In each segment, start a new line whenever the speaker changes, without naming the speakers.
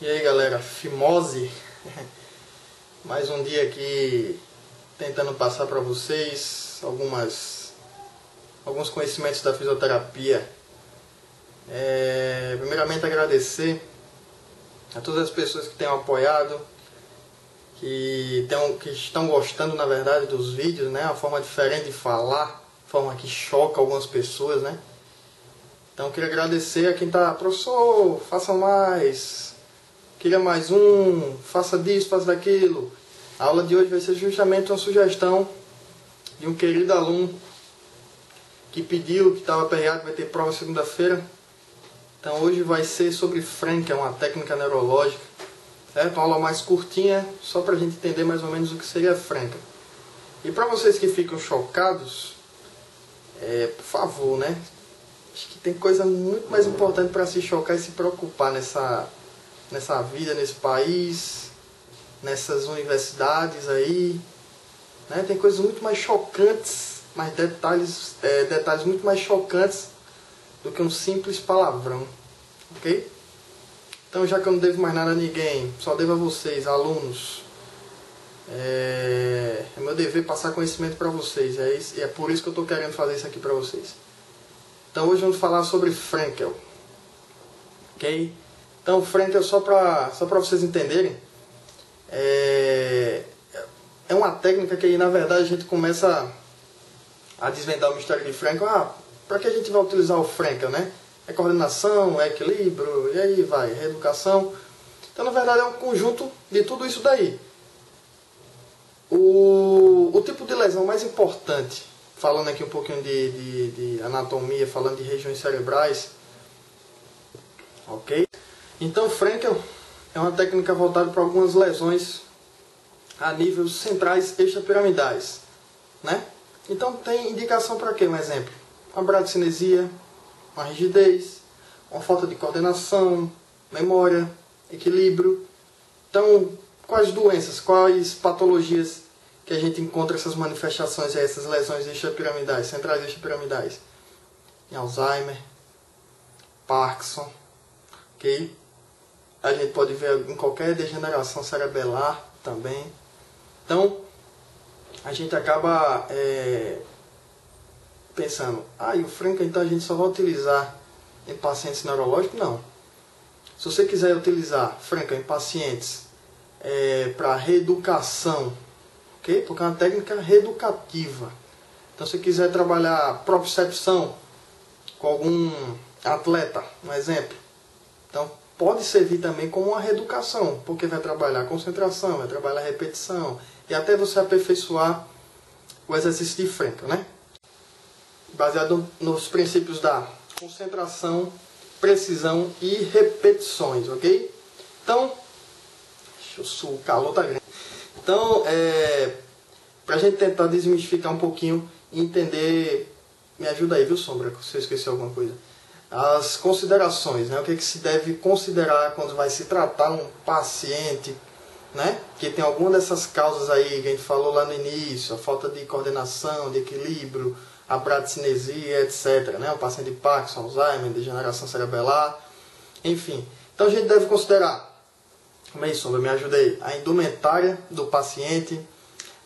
E aí galera, fimose, mais um dia aqui tentando passar para vocês alguns conhecimentos da fisioterapia. Primeiramente agradecer a todas as pessoas que têm apoiado, que estão gostando na verdade dos vídeos, né? Uma forma diferente de falar, forma que choca algumas pessoas, né? Então queria agradecer a quem está, professor, faça mais, queria mais um, faça disso, faça daquilo. A aula de hoje vai ser justamente uma sugestão de um querido aluno que pediu, que estava aperreado, vai ter prova segunda-feira. Então hoje vai ser sobre Frankel, uma técnica neurológica, certo? Uma aula mais curtinha, só para a gente entender mais ou menos o que seria Frankel. E para vocês que ficam chocados, por favor, né? Acho que tem coisa muito mais importante para se chocar e se preocupar nessa vida, nesse país, nessas universidades aí, né? Tem coisas muito mais chocantes, detalhes muito mais chocantes do que um simples palavrão, ok? Então, já que eu não devo mais nada a ninguém, só devo a vocês, alunos, é meu dever passar conhecimento para vocês, e é por isso que eu estou querendo fazer isso aqui para vocês. Então hoje vamos falar sobre Frankel, ok? Então Frankel, só para vocês entenderem, é uma técnica que na verdade a gente começa a desvendar o mistério de Frankel. Para que a gente vai utilizar o Frankel, né? É coordenação, é equilíbrio, e aí vai, reeducação. Então na verdade é um conjunto de tudo isso daí. O tipo de lesão mais importante, falando aqui um pouquinho de anatomia, falando de regiões cerebrais, ok? Então Frankel é uma técnica voltada para algumas lesões a níveis centrais extrapiramidais, né? Então tem indicação para quê? Um exemplo, uma bradicinesia, uma rigidez, uma falta de coordenação, memória, equilíbrio. Então, quais doenças, quais patologias que a gente encontra essas manifestações, essas lesões extrapiramidais, centrais extrapiramidais? Em Alzheimer, Parkinson, ok? A gente pode ver em qualquer degeneração cerebelar também. Então, a gente acaba pensando, e o Frankel então a gente só vai utilizar em pacientes neurológicos? Não. Se você quiser utilizar Frankel em pacientes para reeducação, ok? Porque é uma técnica reeducativa. Então, se quiser trabalhar propriocepção com algum atleta, um exemplo, então pode servir também como uma reeducação, porque vai trabalhar concentração, vai trabalhar repetição, e até você aperfeiçoar o exercício de Frankel, né? Baseado nos princípios da concentração, precisão e repetições, ok? Então, o calor tá grande. Então, pra gente tentar desmistificar um pouquinho e entender, me ajuda aí, viu, Sombra, se eu esqueci alguma coisa. As considerações, né? O que se deve considerar quando vai se tratar um paciente, né? Que tem alguma dessas causas aí que a gente falou lá no início, a falta de coordenação, de equilíbrio, a bradicinesia, etc., né? O paciente de Parkinson, Alzheimer, degeneração cerebelar, enfim. Então a gente deve considerar, Sombra, me ajuda aí, a indumentária do paciente,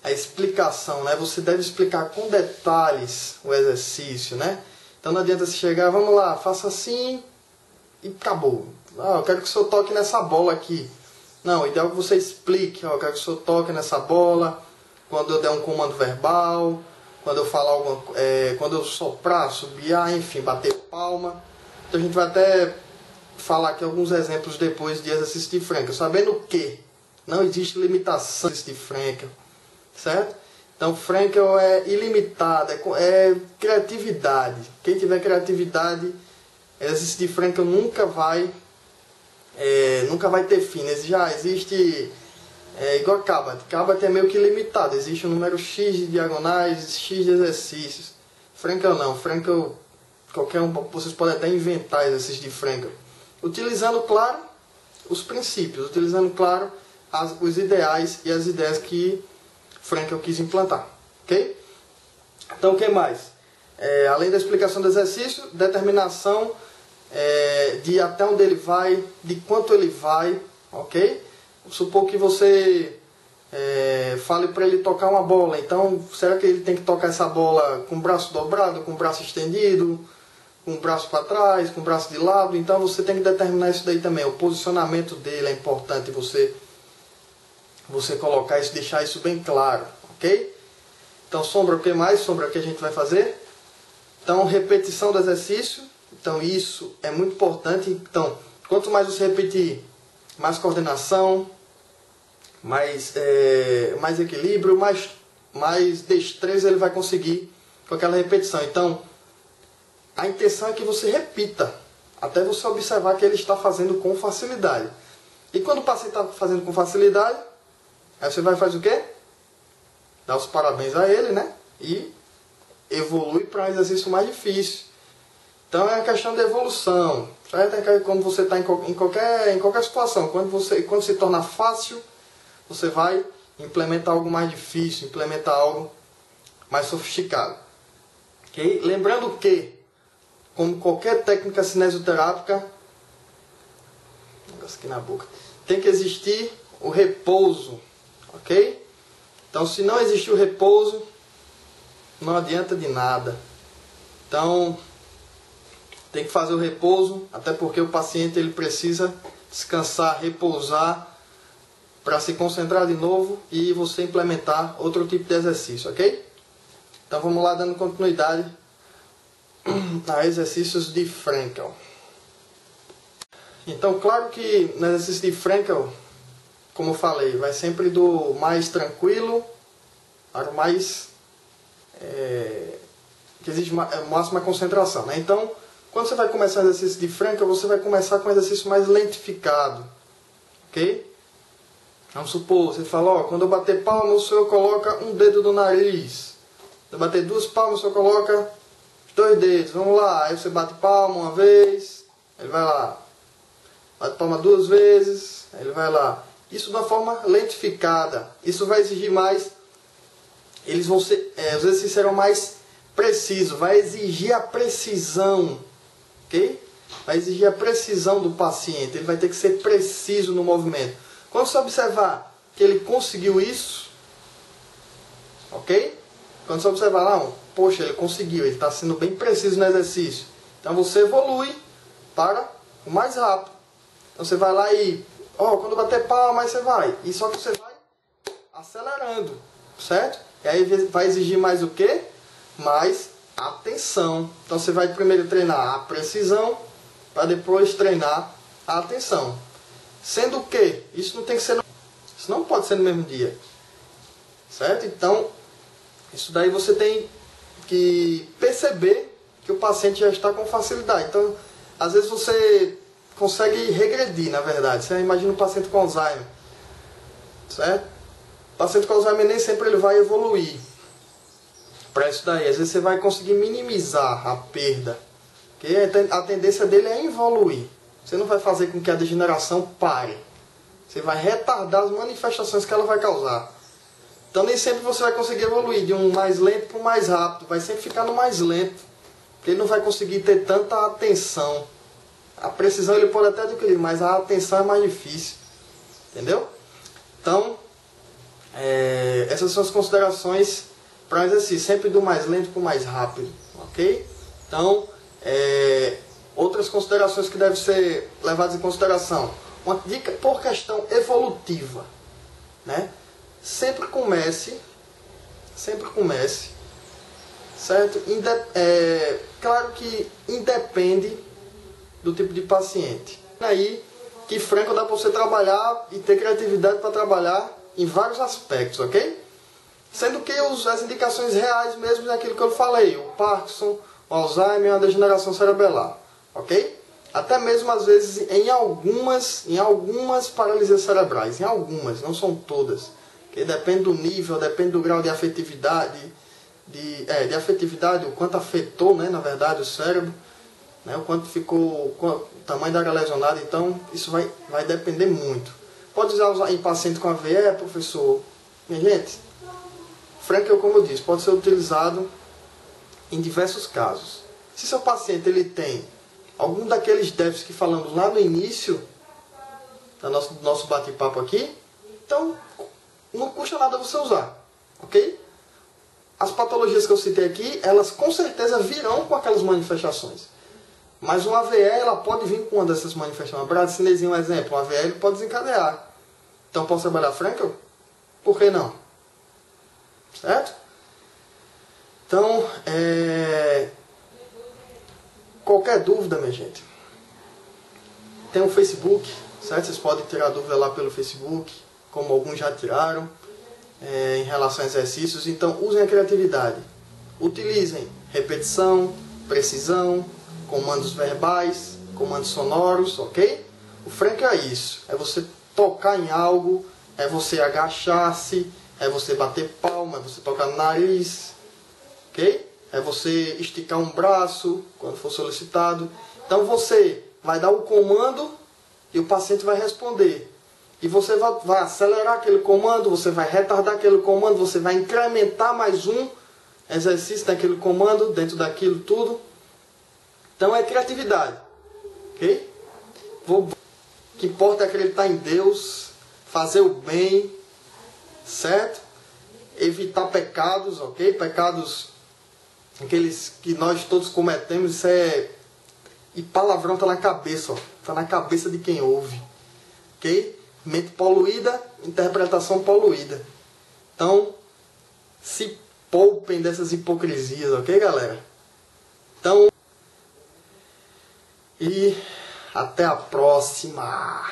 a explicação, né? Você deve explicar com detalhes o exercício, né? Então não adianta você chegar, vamos lá, faça assim e acabou. Eu quero que o senhor toque nessa bola aqui. Não, o ideal é que você explique, eu quero que o senhor toque nessa bola, quando eu der um comando verbal, quando eu falar quando eu soprar, assobiar, enfim, bater palma. Então a gente vai até falar aqui alguns exemplos depois de exercício de Frankel, sabendo que não existe limitação de Frankel, certo? Então Frankel é ilimitado, é criatividade. Quem tiver criatividade, exercício de Frankel nunca vai ter fim. Já existe, igual a Cabot. Cabot é meio que limitado, existe um número X de diagonais, X de exercícios. Frankel não, Frankel, qualquer um, vocês podem até inventar exercícios de Frankel, utilizando, claro, os princípios, utilizando, claro, os ideais e as ideias que Frankel quis implantar, ok? Então, o que mais? Além da explicação do exercício, determinação de até onde ele vai, de quanto ele vai, ok? Vamos supor que você fale para ele tocar uma bola, então será que ele tem que tocar essa bola com o braço dobrado, com o braço estendido, com o braço para trás, com o braço de lado? Então você tem que determinar isso daí também. O posicionamento dele é importante você colocar isso, deixar isso bem claro, ok? Então sombra, o que mais? Sombra, o que a gente vai fazer? Então repetição do exercício, então isso é muito importante. Então quanto mais você repetir, mais coordenação, mais equilíbrio, mais destreza ele vai conseguir com aquela repetição. Então a intenção é que você repita, até você observar que ele está fazendo com facilidade. E quando o paciente está fazendo com facilidade, aí você vai fazer o quê? Dá os parabéns a ele, né? E evolui para um exercício mais difícil. Então é a questão de evolução, certo? É quando você está em qualquer situação, quando se torna fácil, você vai implementar algo mais difícil, implementar algo mais sofisticado. Okay? Lembrando que, como qualquer técnica cinesioterápica, negócio aqui na boca, tem que existir o repouso, ok? Então, se não existir o repouso, não adianta de nada. Então, tem que fazer o repouso, até porque o paciente ele precisa descansar, repousar, para se concentrar de novo e você implementar outro tipo de exercício, ok? Então, vamos lá dando continuidade a exercícios de Frankel. Então, claro que no exercício de Frankel, como eu falei, vai sempre do mais tranquilo para o mais que exige máxima concentração, né? Então, quando você vai começar o exercício de Frankel, você vai começar com um exercício mais lentificado, ok? Vamos supor, você fala, ó, quando eu bater palma, o senhor coloca um dedo no nariz. Quando eu bater 2 palmas, o senhor coloca 2 dedos. Vamos lá, aí você bate palma uma vez, ele vai lá. Bate palma 2 vezes, aí ele vai lá. Isso de uma forma lentificada. Isso vai exigir mais, os exercícios serão mais precisos, vai exigir a precisão, ok? Vai exigir a precisão do paciente, ele vai ter que ser preciso no movimento. Quando você observar que ele conseguiu isso, ok? Quando você observar, não, poxa, ele conseguiu, ele está sendo bem preciso no exercício. Então você evolui para o mais rápido. Então você vai lá e, quando bater palma, aí você vai. E só que você vai acelerando, certo? E aí vai exigir mais o quê? Mais atenção. Então você vai primeiro treinar a precisão, para depois treinar a atenção. Sendo que isso não pode ser no mesmo dia, certo? Então isso daí você tem que perceber que o paciente já está com facilidade. Então às vezes você consegue regredir, na verdade. Você imagina um paciente com Alzheimer, certo? O paciente com Alzheimer nem sempre ele vai evoluir para isso daí. Às vezes você vai conseguir minimizar a perda, porque a tendência dele é evoluir. Você não vai fazer com que a degeneração pare. Você vai retardar as manifestações que ela vai causar. Então nem sempre você vai conseguir evoluir de um mais lento para um mais rápido. Vai sempre ficar no mais lento, porque ele não vai conseguir ter tanta atenção. A precisão ele pode até adquirir, mas a atenção é mais difícil. Entendeu? Então, essas são as considerações para o exercício. Sempre do mais lento para o mais rápido. Ok? Então, outras considerações que devem ser levadas em consideração. Uma dica por questão evolutiva, né? Sempre comece, certo? Claro que independe do tipo de paciente. Aí que Frankel dá para você trabalhar e ter criatividade para trabalhar em vários aspectos, ok? Sendo que as indicações reais mesmo é aquilo que eu falei, o Parkinson, o Alzheimer e a degeneração cerebelar, ok? Até mesmo às vezes em algumas paralisias cerebrais, em algumas, não são todas, que depende do nível, depende do grau de afetividade, de afetividade, o quanto afetou, né, na verdade, o cérebro, né, o quanto ficou, o tamanho da área lesionada. Então isso vai depender muito. Pode usar em paciente com AVE, professor? Minha gente, Frankel, como eu disse, pode ser utilizado em diversos casos. Se seu paciente ele tem algum daqueles déficits que falamos lá no início, do nosso bate-papo aqui. Então, não custa nada você usar, ok? As patologias que eu citei aqui, elas com certeza virão com aquelas manifestações. Mas uma AVE, ela pode vir com uma dessas manifestações. Uma bradicinese, um exemplo, uma AVE ele pode desencadear. Então, posso trabalhar Frankel? Por que não? Certo? Então, qualquer dúvida, minha gente, tem um Facebook, certo? Vocês podem tirar dúvida lá pelo Facebook, como alguns já tiraram, em relação a exercícios. Então, usem a criatividade. Utilizem repetição, precisão, comandos verbais, comandos sonoros, ok? O Frankel é isso. É você tocar em algo, é você agachar-se, é você bater palma, é você tocar no nariz, ok? É você esticar um braço quando for solicitado. Então você vai dar o comando e o paciente vai responder. E você vai acelerar aquele comando, você vai retardar aquele comando, você vai incrementar mais um exercício daquele comando, dentro daquilo tudo. Então é criatividade, ok? O que importa é acreditar em Deus, fazer o bem, certo? Evitar pecados, ok? Pecados, aqueles que nós todos cometemos, isso é... E palavrão está na cabeça, ó. Está na cabeça de quem ouve, ok? Mente poluída, interpretação poluída. Então, se poupem dessas hipocrisias, ok, galera? Então, e até a próxima!